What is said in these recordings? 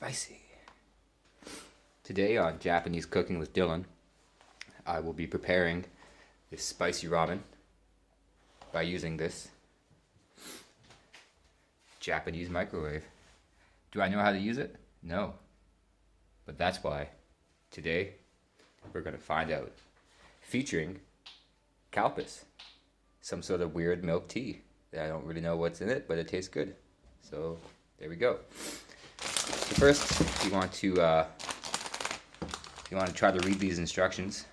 spicy. Today on Japanese Cooking with Dylan, I will be preparing this spicy ramen by using this Japanese microwave. Do I know how to use it? No. But that's why today we're going to find out. Featuring kalpis, some sort of weird milk tea that I don't really know what's in it, but it tastes good. So there we go. So first, you want to try to read these instructions.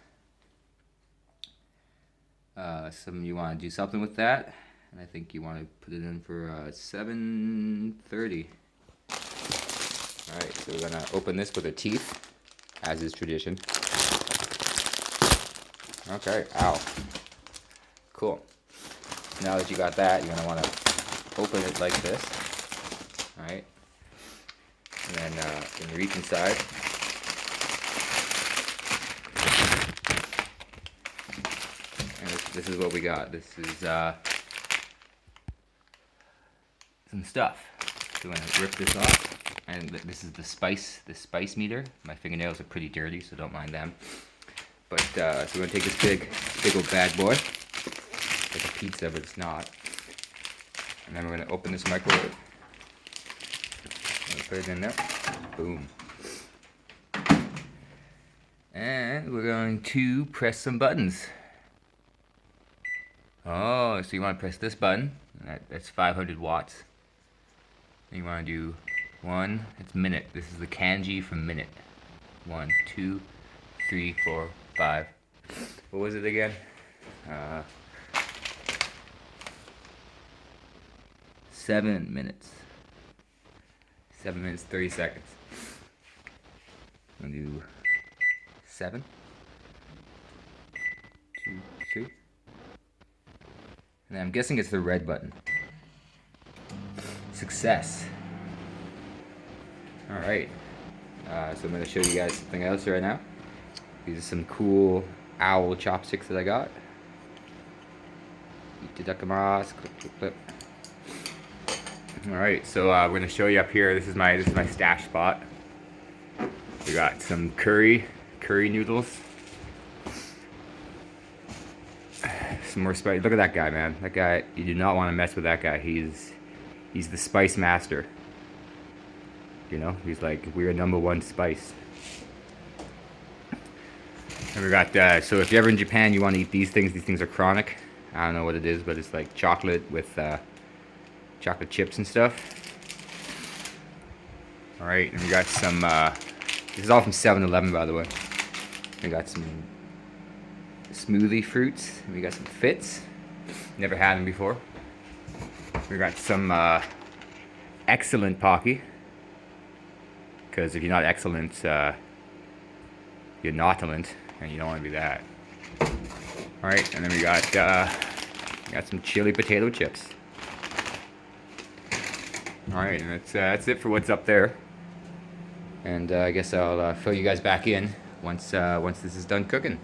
You want to do something with that, and I think you want to put it in for 7:30. All right, so we're gonna open this with our teeth, as is tradition. Okay, ow. Cool. Now that you got that, you're gonna want to open it like this. All right, and then in the reach inside. This is what we got. This is some stuff. So I'm gonna rip this off, and this is the spice meter. My fingernails are pretty dirty, so don't mind them. But so we're gonna take this big old bad boy, like a pizza, but it's not. And then we're gonna open this microwave. Put it in there. Boom. And we're going to press some buttons. Oh, so you want to press this button. That's 500 watts. And you want to do one. It's minute. This is the kanji for minute. 1, 2, 3, 4, 5. What was it again? 7 minutes. 7 minutes 30 seconds. I'm gonna do 7, 2, 3. And I'm guessing it's the red button. Success. Alright. So I'm going to show you guys something else right now. These are some cool owl chopsticks that I got. Itadakimasu. Clip, clip, clip. Alright, so we're going to show you up here. This is my stash spot. We got some curry noodles. Some more spice. Look at that guy, man. That guy, you do not want to mess with that guy. He's the spice master. You know, he's like, we're #1 spice. And we got so if you're ever in Japan, you want to eat these things. These things are chronic. I don't know what it is, but it's like chocolate with chocolate chips and stuff. All right, and we got some. This is all from 7-Eleven, by the way. We got some smoothie fruits. We got some fits. Never had them before. We got some excellent Pocky. Because if you're not excellent, you're nautilent, and you don't want to be that. All right, and then we got some chili potato chips. All right, and that's it for what's up there. And I guess I'll fill you guys back in once this is done cooking.